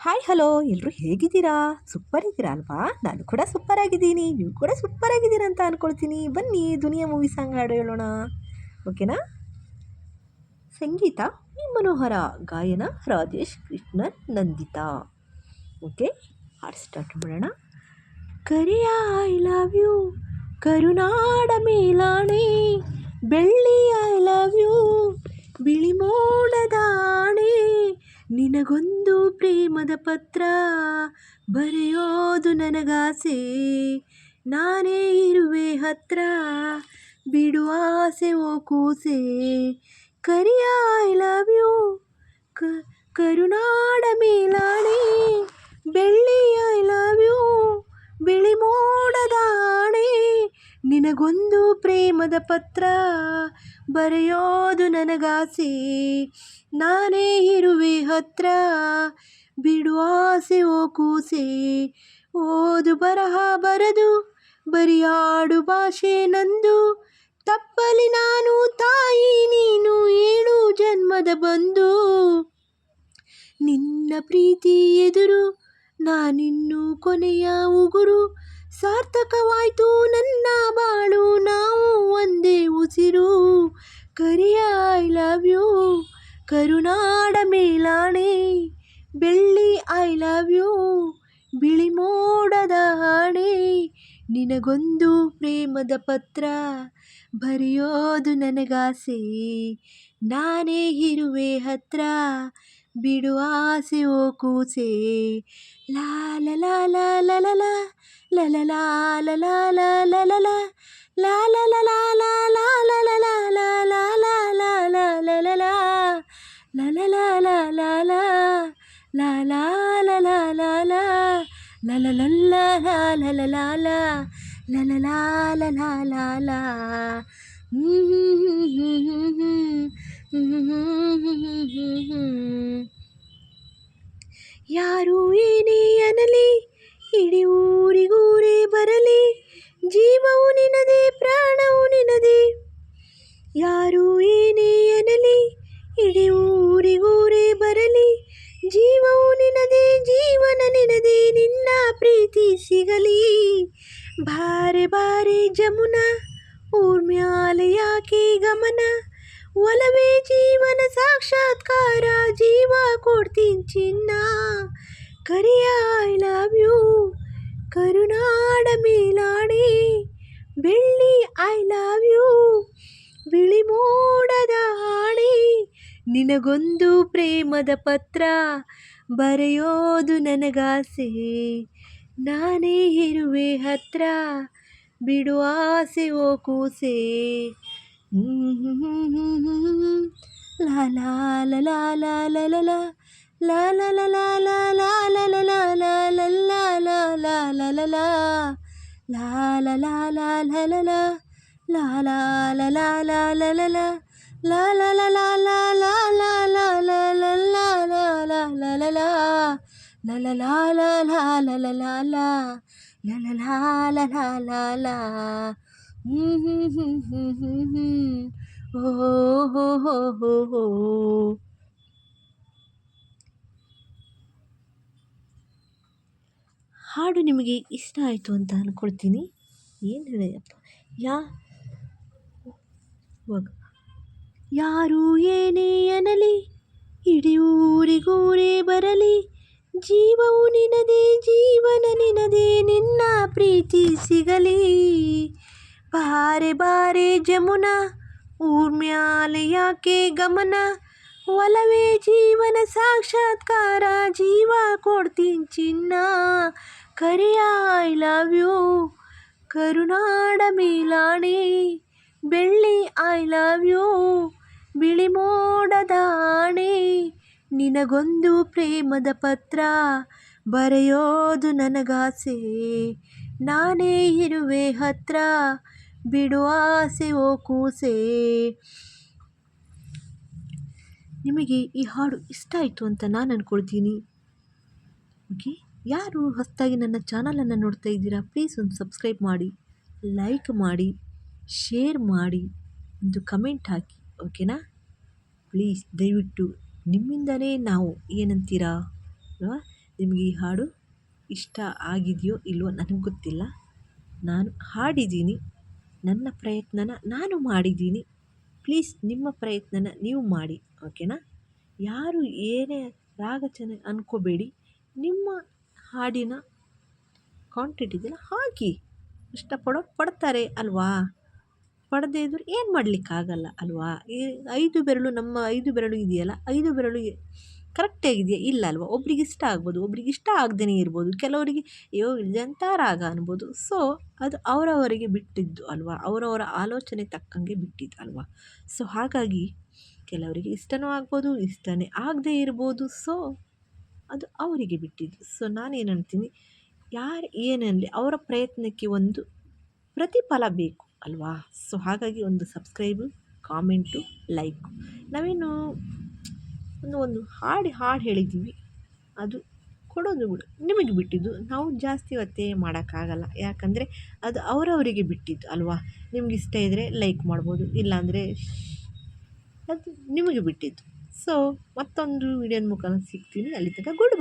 Hi hello ಎಲ್ಲರೂ ಹೇಗಿದ್ದೀರಾ? Super ಇದ್ದೀರಾ ಅಲ್ವಾ? ನಾನು ಕೂಡ ಸೂಪರ್ ಆಗಿದ್ದೀನಿ. ನೀವು ಕೂಡ ಸೂಪರ್ ಆಗಿದ್ದೀರಾ ಅಂತ ಅಂದ್ಕೊಳ್ತೀನಿ. ಬನ್ನಿ ದುನಿಯಾ ಮೂವಿ ಸಾಂಗ್ ಹಾಡು ಹೇಳೋಣ. ಓಕೆನಾ? ಸಂಗೀತ ವಿ ಮನೋಹರ, ಗಾಯನ ರಾಜೇಶ್ ಕೃಷ್ಣನ್ ನಂದಿತಾ. ಓಕೆ, ಹಾಡು ಸ್ಟಾರ್ಟ್ ಮಾಡೋಣ. ಕರಿಯ ಐ ಲವ್ ಯು ಕರುನಾಡ ಮೇಲಾಣೆ, ಬೆಳ್ಳಿ ಐ ಲವ್ ಯು ಬಿಳಿ ಮೋಡದ ಆಣೆ, ನಿನಗೊಂದು ಪ್ರೇಮದ ಪತ್ರ ಬರೆಯೋದು ನನಗಾಸೆ, ನಾನೇ ಇರುವೆ ಹತ್ರ ಬಿಡು ಆಸೆ ಓ ಕೂಸೆ. ಕರಿಯ ಐ ಲವ್ ಯು ಕರುನಾಡ ಮೇಲಾಣೆ, ಬೆಳ್ಳಿ ಐ ಲವ್ ಯು ಬಿಳಿ ಮೋಡದ ಆಣೆ, ನಿನಗೊಂದು ಪ್ರೇಮದ ಪತ್ರ ಬರೆಯೋದು ನನಗಾಸೆ, ನಾನೇ ಇರುವೆ ಹತ್ರ ಬಿಡು ಆಸೆ ಓ ಕೂಸೆ. ಓದು ಬರಹ ಬರದು ಬರಿಯಾಡು ಭಾಷೆ ನಂದು, ತಪ್ಪಲಿ ನಾನು ತಾಯಿ ನೀನು ಏಳು ಜನ್ಮದ ಬಂದು, ನಿನ್ನ ಪ್ರೀತಿ ಎದುರು ನಾನಿನ್ನು ಕೊನೆಯ ಉಗುರು, ಸಾರ್ಥಕವಾಯ್ತು ನನ್ನ ಬಾಳು ನಾವು ಒಂದೇ ಉಸಿರು. ಕರಿಯ ಐ ಲವ್ ಯು ಕರುನಾಡ ಮೇಲಾಣೆ, ಬೆಳ್ಳಿ ಐ ಲವ್ ಯು ಬಿಳಿ ಮೋಡದ ಆಣೆ, ನಿನಗೊಂದು ಪ್ರೇಮದ ಪತ್ರ ಬರೆಯೋದು ನನಗಾಸೆ, ನಾನೇ ಇರುವೆ ಹತ್ರ ಬಿಡು ಆಸೆ ಓ ಕೂಸೆ. ಲಾ ಲ ಲಾ ಲಾ ಲ ಲ ಲಾ ಲ ಲ ಲಾ ಲ ಲಾ ಲಾ ಲ ಲ ಲಾ ಲಾ ಲ ಲ ಲಾ ಲಾ ಲಾ ಲ ಲ ಲಾ ಲಾ ಲಾ ಲಾ ಲಾ ಲಾ ಲ ಲ ಲಾ ಲ ಲ ಲಾ ಲಾ ಲಾ ಲಾ ಲಾ ಲಾ ಲ ಲಾ ಲಾ ಲಾ ಲ ಲ ಲ ಲಾ ಲಾ ಲ ಲ ಲಾ ಲಾ ಲ ಲ ಲಾ ಲ ಲಾ ಲಾ ಲಾ. ಯಾರು ಏನೇ ಅನ್ನಲಿ ಇಡೀ ಊರಿಗೂರೇ ಬರಲಿ, ಜೀವವು ನಿನದೇ ಪ್ರಾಣವು ನಿನದೇ. ಯಾರು ಏನೇ ಅನ್ನಲಿ ಇಡೀ ಊರಿಗೂರೇ ಬರಲಿ, ಜೀವವು ನಿನದೇ ಜೀವನ ನಿನದೇ, ನಿನ್ನ ಪ್ರೀತಿ ಸಿಗಲಿ. ಬಾರೆ ಬಾರೆ ಜಮುನಾ ಊರ್ಮ್ಯಾಲೆ ಯಾಕೆ ಗಮನ, ಒಲವೇ ಜೀವನ ಸಾಕ್ಷಾತ್ಕಾರ ಜೀವ ಕೊಡ್ತೀನಿ ಚಿನ್ನ. ಕರಿಯ ಐ ಲವ್ ಯು ಕರುನಾಡ ಮೇಲಾಣೆ, ಬೆಳ್ಳಿ ಐ ಲವ್ ಯು ಬಿಳಿ ಮೋಡದ ಆಣೆ, ನಿನಗೊಂದು ಪ್ರೇಮದ ಪತ್ರ ಬರೆಯೋದು ನನಗಾಸೆ, ನಾನೇ ಇರುವೆ ಹತ್ರ ಬಿಡು ಆಸೆ ಓ ಕೂಸೆ. ಲಾ ಲಾ ಲ ಲಾ ಲಾ ಲ ಲ ಲಾ ಲಾ ಲ ಲ ಲಾ ಲಾ ಲಾ ಲ ಲ ಲಾ ಲಾ ಲ ಲಾ ಲಾ ಲಾ ಲ ಲ ಲಾ ಲಾ ಲ ಲಾ ಲಾ ಲ ಲ ಲಾ ಲಾ ಲಾ ಲ ಲಾ ಲಾ ಲ ಲ ಲಾ ಲಾ ಲ ಲ ಲಾ ಲಾ ಲಾ ಲಾ ಲಾ ಲಾ ಲ ಲಾ ಲಾ ಲಾ ಲ ಲ ಲಾ ಲ ಲ ಲಾ ಲಾ ಲಾ ಲ ಲ ಲಾ ಲಾ ಲ ಲ ಲಾ ಲ ಲಾ ಲಾ ಲಾ. ಓ ಹೋ ಹೋ ಹೋ ಹೋ. ಹಾಡು ನಿಮಗೆ ಇಷ್ಟ ಆಯಿತು ಅಂತ ಅಂದ್ಕೊಳ್ತೀನಿ. ಏನು ಹೇಳಿದಪ್ಪ ಇವಾಗ ಯಾರು ಏನೇ ಅನ್ನಲಿ ಇಡೀ ಊರಿಗೂರೇ ಬರಲಿ, ಜೀವವು ನಿನದೇ ಜೀವನ ನಿನದೇ, ನಿನ್ನ ಪ್ರೀತಿ ಸಿಗಲಿ. ಬಾರೆ ಬಾರೆ ಜಮುನಾ ಊರ್ಮ್ಯಾಲೆ ಯಾಕೆ ಗಮನ, ಒಲವೇ ಜೀವನ ಸಾಕ್ಷಾತ್ಕಾರ ಜೀವ ಕೊಡ್ತೀನಿ ಚಿನ್ನ. ಕರಿಯ ಐ ಲವ್ ಯು ಕರುನಾಡ ಮೇಲಾಣೆ, ಬೆಳ್ಳಿ ಐ ಲವ್ ಯು ಬಿಳಿ ಮೋಡದ ಆಣೆ, ನಿನಗೊಂದು ಪ್ರೇಮದ ಪತ್ರ ಬರೆಯೋದು ನನಗಾಸೆ, ನಾನೇ ಇರುವೆ ಹತ್ರ ಬಿಡು ಆಸೆ ಓ ಕೂಸೆ. ನಿಮಗೆ ಈ ಹಾಡು ಇಷ್ಟ ಆಯಿತು ಅಂತ ನಾನು ಅಂದ್ಕೊಳ್ತೀನಿ. ಓಕೆ, ಯಾರು ಹೊಸದಾಗಿ ನನ್ನ ಚಾನಲನ್ನು ನೋಡ್ತಾ ಇದ್ದೀರಾ ಪ್ಲೀಸ್ ಒಂದು ಸಬ್ಸ್ಕ್ರೈಬ್ ಮಾಡಿ, ಲೈಕ್ ಮಾಡಿ, ಶೇರ್ ಮಾಡಿ, ಒಂದು ಕಮೆಂಟ್ ಹಾಕಿ. ಓಕೆನಾ? ಪ್ಲೀಸ್ ದಯವಿಟ್ಟು ನಿಮ್ಮಿಂದಲೇ ನಾವು ಏನಂತೀರಾ ಅಲ್ವಾ ನಿಮಗೆ ಈ ಹಾಡು ಇಷ್ಟ ಆಗಿದೆಯೋ ಇಲ್ವೋ ನನಗೆ ಗೊತ್ತಿಲ್ಲ. ನಾನು ಹಾಡಿದ್ದೀನಿ, ನನ್ನ ಪ್ರಯತ್ನನ ನಾನು ಮಾಡಿದ್ದೀನಿ. ಪ್ಲೀಸ್ ನಿಮ್ಮ ಪ್ರಯತ್ನನ ನೀವು ಮಾಡಿ, ಓಕೆನಾ? ಯಾರು ಏನೇ ರಾಗ ಚೆನ್ನಾಗಿ ಅಂದ್ಕೋಬೇಡಿ. ನಿಮ್ಮ ಹಾಡಿನ ಕಾಂಟೆಂಟ್ ಇದೆಯಲ್ಲ ಹಾಕಿ, ಪಡ್ತಾರೆ ಅಲ್ವಾ? ಪಡದೇ ಇದ್ದರೆ ಏನು ಮಾಡಲಿಕ್ಕಾಗಲ್ಲ ಅಲ್ವಾ? ಈ 5 ಬೆರಳು, ನಮ್ಮ 5 ಬೆರಳು ಇದೆಯಲ್ಲ, 5 ಬೆರಳು ಕರೆಕ್ಟಾಗಿದೆಯಾ ಇಲ್ಲ ಅಲ್ವಾ? ಒಬ್ರಿಗೆ ಇಷ್ಟ ಆಗ್ಬೋದು, ಒಬ್ರಿಗೆ ಇಷ್ಟ ಆಗದೇ ಇರ್ಬೋದು, ಕೆಲವರಿಗೆ ಅಯ್ಯೋ ಇದೆಂಥ ರಾಗ ಅನ್ಬೋದು. ಸೊ ಅದು ಅವರವರಿಗೆ ಬಿಟ್ಟಿದ್ದು ಅಲ್ವಾ? ಅವರವರ ಆಲೋಚನೆ ತಕ್ಕಂಗೆ ಬಿಟ್ಟಿದ್ದು ಅಲ್ವಾ? ಸೊ ಹಾಗಾಗಿ ಕೆಲವರಿಗೆ ಇಷ್ಟನೂ ಆಗ್ಬೋದು, ಇಷ್ಟನೇ ಆಗದೇ ಇರ್ಬೋದು. ಸೊ ಅದು ಅವರಿಗೆ ಬಿಟ್ಟಿದ್ದು. ಸೊ ನಾನೇನು ಅಂತೀನಿ, ಯಾರು ಏನನ್ನಲಿ ಅವರ ಪ್ರಯತ್ನಕ್ಕೆ ಒಂದು ಪ್ರತಿಫಲ ಬೇಕು ಅಲ್ವಾ? ಸೊ ಹಾಗಾಗಿ ಒಂದು ಸಬ್ಸ್ಕ್ರೈಬು, ಕಾಮೆಂಟು, ಲೈಕು. ನಾವೇನು ಒಂದು ಹಾಡು ಹೇಳಿದ್ದೀವಿ, ಅದು ಕೊಡೋದು ಕೂಡ ನಿಮಗೆ ಬಿಟ್ಟಿದ್ದು. ನಾವು ಜಾಸ್ತಿ ಒತ್ತಾಯ ಮಾಡೋಕ್ಕಾಗಲ್ಲ, ಯಾಕಂದರೆ ಅದು ಅವರವರಿಗೆ ಬಿಟ್ಟಿದ್ದು ಅಲ್ವಾ? ನಿಮ್ಗೆ ಇಷ್ಟ ಇದ್ದರೆ ಲೈಕ್ ಮಾಡ್ಬೋದು, ಇಲ್ಲಾಂದರೆ ಅದು ನಿಮಗೆ ಬಿಟ್ಟಿದ್ದು. ಸೊ ಮತ್ತೊಂದು ವಿಡಿಯೋದ ಮುಖಾಂತರ ಸಿಗ್ತೀನಿ. ಅಲ್ಲಿ ತನಕ ಗುಡ್ ಬೈ.